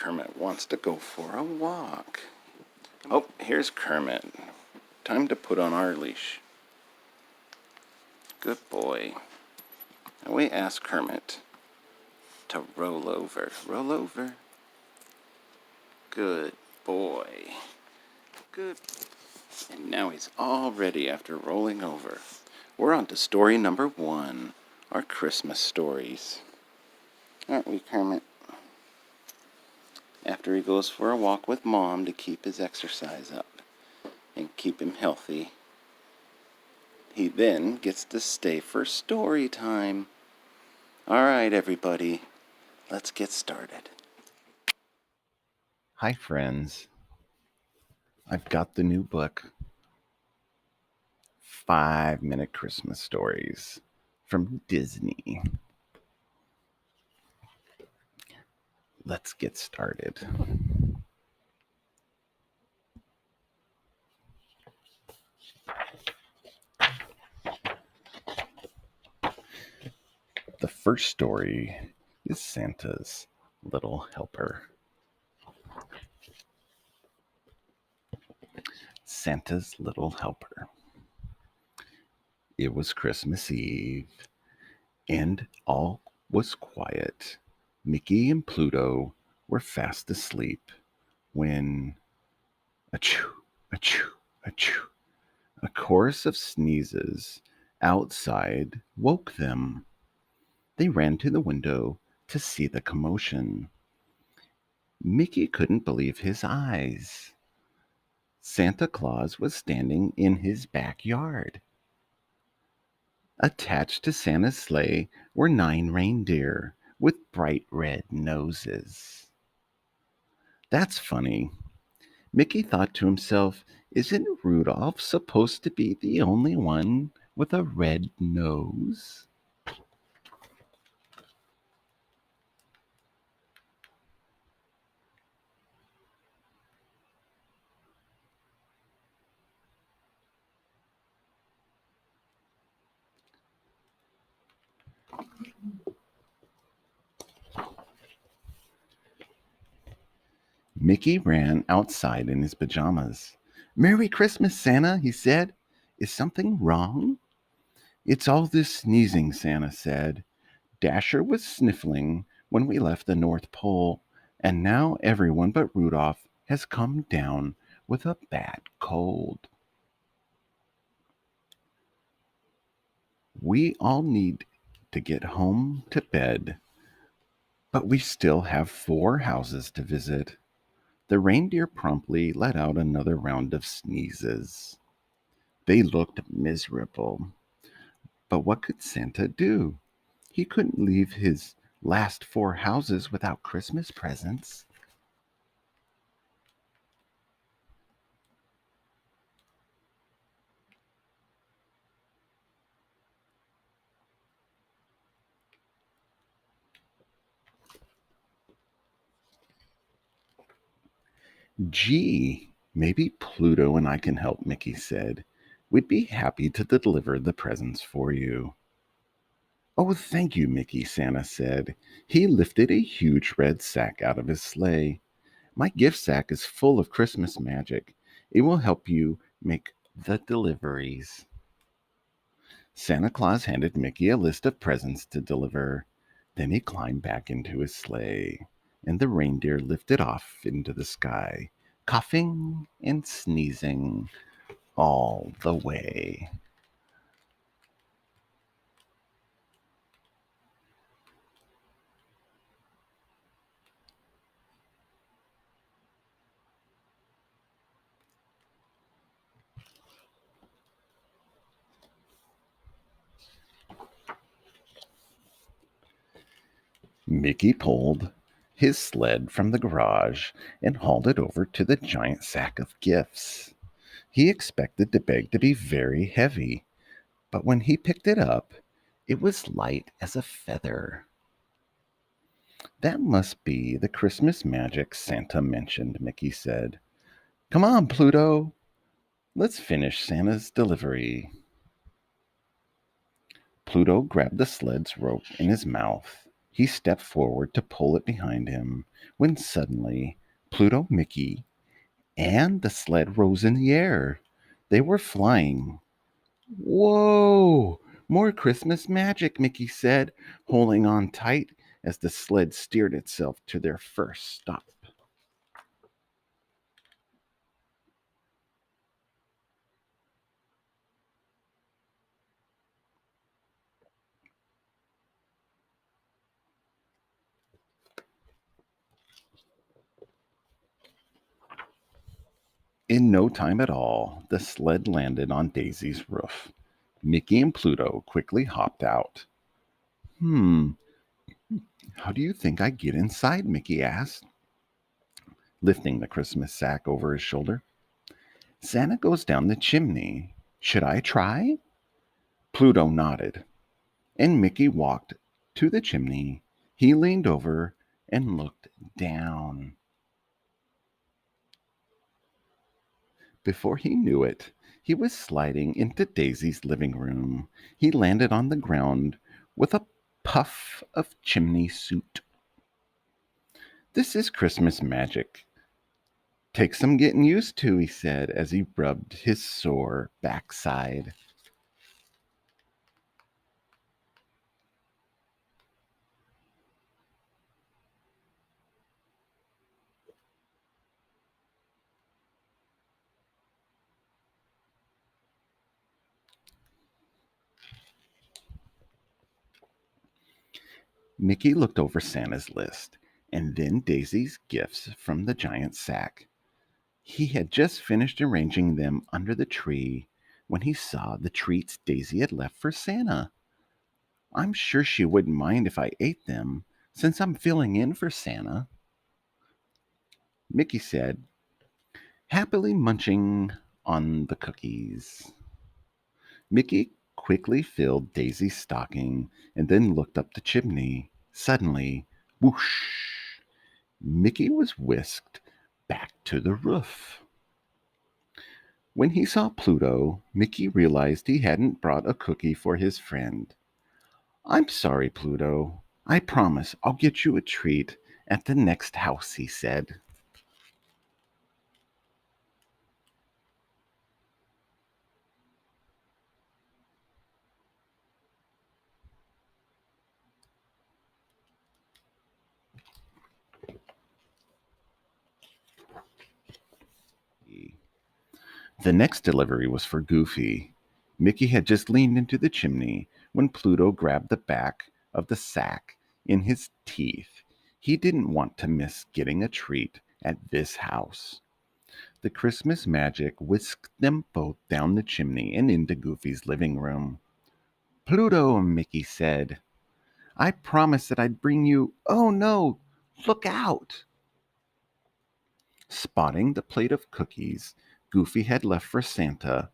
Kermit wants to go for a walk. Oh, here's Kermit. Time to put on our leash. Good boy. Now we ask Kermit to roll over. Roll over. Good boy. Good. And now he's all ready after rolling over. We're on to story number 1, our Christmas stories. Aren't we, Kermit? After he goes for a walk with Mom to keep his exercise up and keep him healthy, he then gets to stay for story time. All right, everybody, let's get started. Hi, friends. I've got the new book, 5-Minute Christmas Stories from Disney. Let's get started. The first story is Santa's Little Helper. Santa's Little Helper. It was Christmas Eve, and all was quiet. Mickey and Pluto were fast asleep when achoo, achoo, achoo, a chorus of sneezes outside woke them. They ran to the window to see the commotion. Mickey couldn't believe his eyes. Santa Claus was standing in his backyard. Attached to Santa's sleigh were 9 reindeer with bright red noses. That's funny. Mickey thought to himself, isn't Rudolph supposed to be the only one with a red nose? Mickey ran outside in his pajamas. "Merry Christmas, Santa," he said. "Is something wrong?" "It's all this sneezing," Santa said. "Dasher was sniffling when we left the North Pole, and now everyone but Rudolph has come down with a bad cold. We all need to get home to bed, but we still have 4 houses to visit." The reindeer promptly let out another round of sneezes. They looked miserable. But what could Santa do? He couldn't leave his last 4 houses without Christmas presents. "Gee, maybe Pluto and I can help," Mickey said. "We'd be happy to deliver the presents for you." "Oh, thank you, Mickey," Santa said. He lifted a huge red sack out of his sleigh. "My gift sack is full of Christmas magic. It will help you make the deliveries." Santa Claus handed Mickey a list of presents to deliver. Then he climbed back into his sleigh, and the reindeer lifted off into the sky, coughing and sneezing all the way. Mickey pulled his sled from the garage and hauled it over to the giant sack of gifts. He expected the bag to be very heavy, but when he picked it up, it was light as a feather. "That must be the Christmas magic Santa mentioned," Mickey said. "Come on, Pluto. Let's finish Santa's delivery." Pluto grabbed the sled's rope in his mouth. He stepped forward to pull it behind him when suddenly Pluto, Mickey, and the sled rose in the air. They were flying. Whoa! More Christmas magic, Mickey said, holding on tight as the sled steered itself to their first stop. In no time at all, the sled landed on Daisy's roof. Mickey and Pluto quickly hopped out. Hmm, how do you think I get inside? Mickey asked, lifting the Christmas sack over his shoulder. Santa goes down the chimney. Should I try? Pluto nodded, and Mickey walked to the chimney. He leaned over and looked down. Before he knew it, he was sliding into Daisy's living room. He landed on the ground with a puff of chimney soot. This is Christmas magic. Take some getting used to, he said as he rubbed his sore backside. Mickey looked over Santa's list and then Daisy's gifts from the giant sack. He had just finished arranging them under the tree when he saw the treats Daisy had left for Santa. I'm sure she wouldn't mind if I ate them, since I'm filling in for Santa, Mickey said, happily munching on the cookies. Mickey quickly filled Daisy's stocking and then looked up the chimney. Suddenly, whoosh! Mickey was whisked back to the roof. When he saw Pluto, Mickey realized he hadn't brought a cookie for his friend. I'm sorry, Pluto. I promise I'll get you a treat at the next house, he said. The next delivery was for Goofy. Mickey had just leaned into the chimney when Pluto grabbed the back of the sack in his teeth. He didn't want to miss getting a treat at this house. The Christmas magic whisked them both down the chimney and into Goofy's living room. Pluto, Mickey said, I promised that I'd bring you. Oh no, look out! Spotting the plate of cookies Goofy had left for Santa,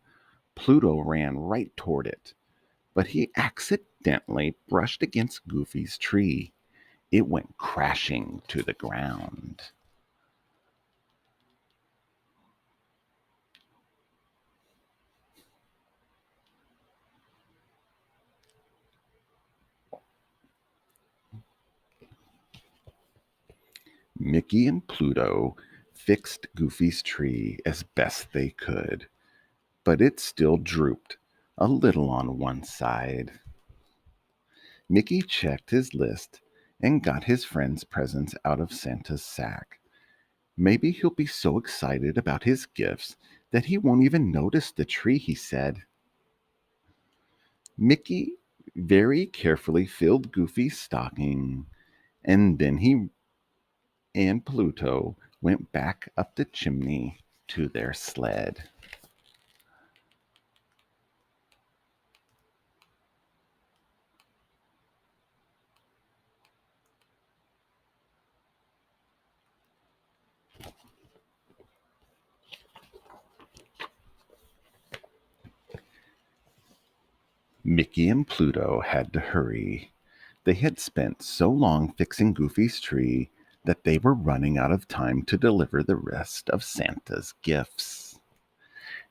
Pluto ran right toward it, but he accidentally brushed against Goofy's tree. It went crashing to the ground. Mickey and Pluto fixed Goofy's tree as best they could, but it still drooped a little on one side. Mickey checked his list and got his friend's presents out of Santa's sack. Maybe he'll be so excited about his gifts that he won't even notice the tree, he said. Mickey very carefully filled Goofy's stocking, and then he and Pluto went back up the chimney to their sled. Mickey and Pluto had to hurry. They had spent so long fixing Goofy's tree that they were running out of time to deliver the rest of Santa's gifts.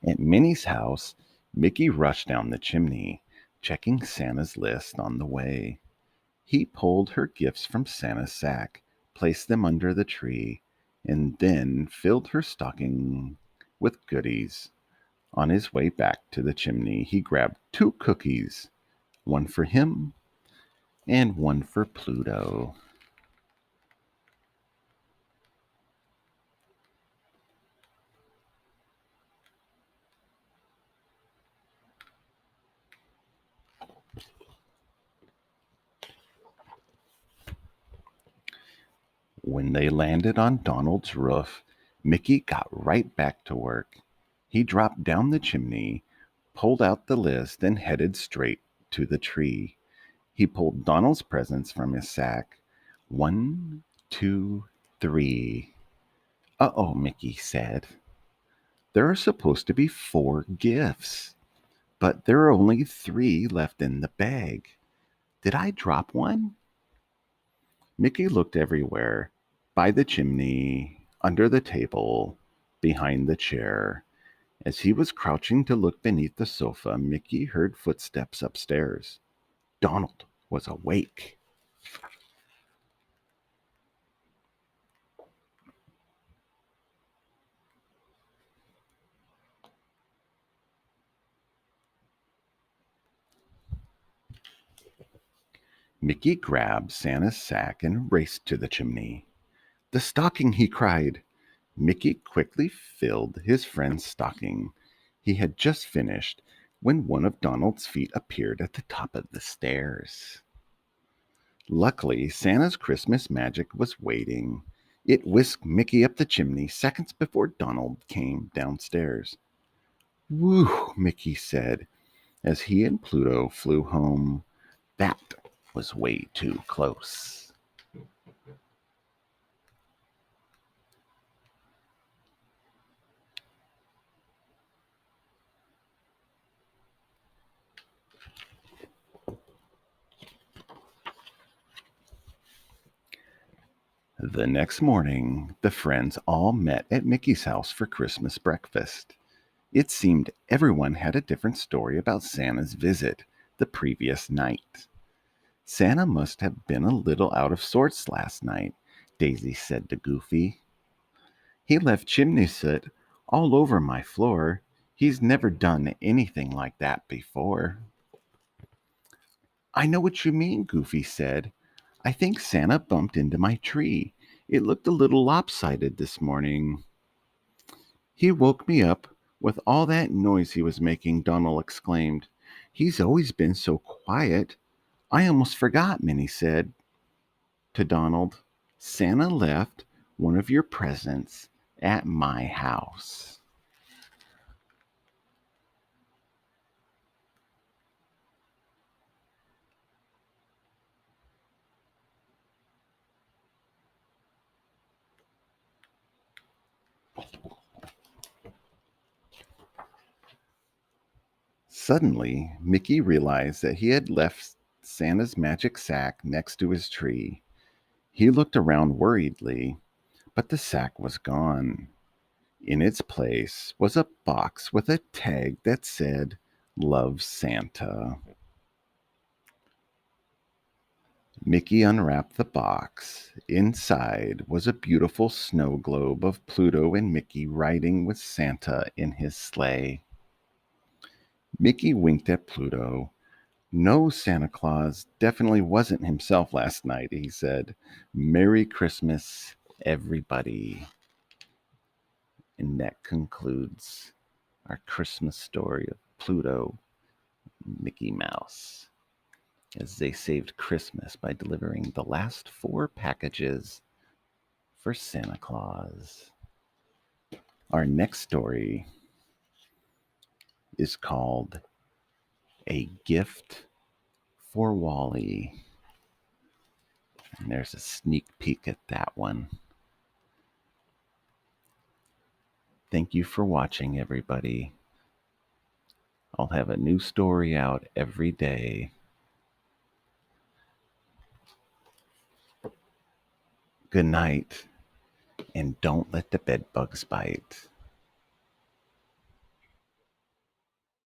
At Minnie's house, Mickey rushed down the chimney, checking Santa's list on the way. He pulled her gifts from Santa's sack, placed them under the tree, and then filled her stocking with goodies. On his way back to the chimney, he grabbed 2 cookies, one for him and one for Pluto. When they landed on Donald's roof, Mickey got right back to work. He dropped down the chimney, pulled out the list, and headed straight to the tree. He pulled Donald's presents from his sack. 1, 2, 3. Uh-oh, Mickey said. There are supposed to be 4 gifts, but there are only 3 left in the bag. Did I drop one? Mickey looked everywhere, by the chimney, under the table, behind the chair. As he was crouching to look beneath the sofa, Mickey heard footsteps upstairs. Donald was awake. Mickey grabbed Santa's sack and raced to the chimney. The stocking, he cried. Mickey quickly filled his friend's stocking. He had just finished when one of Donald's feet appeared at the top of the stairs. Luckily, Santa's Christmas magic was waiting. It whisked Mickey up the chimney seconds before Donald came downstairs. Whew, Mickey said as he and Pluto flew home. That was way too close. The next morning, the friends all met at Mickey's house for Christmas breakfast. It seemed everyone had a different story about Santa's visit the previous night. Santa must have been a little out of sorts last night, Daisy said to Goofy. He left chimney soot all over my floor. He's never done anything like that before. I know what you mean, Goofy said. I think Santa bumped into my tree. It looked a little lopsided this morning. He woke me up with all that noise he was making, Donald exclaimed. He's always been so quiet. I almost forgot, Minnie said to Donald. Santa left one of your presents at my house. Suddenly, Mickey realized that he had left Santa's magic sack next to his tree. He looked around worriedly, but the sack was gone. In its place was a box with a tag that said, Love Santa. Mickey unwrapped the box. Inside was a beautiful snow globe of Pluto and Mickey riding with Santa in his sleigh. Mickey winked at Pluto. No, Santa Claus definitely wasn't himself last night, he said. Merry Christmas, everybody. And that concludes our Christmas story of Pluto and Mickey Mouse as they saved Christmas by delivering the last 4 packages for Santa Claus. Our next story is called A Gift for Wally. And there's a sneak peek at that one. Thank you for watching, everybody. I'll have a new story out every day. Good night, and don't let the bed bugs bite.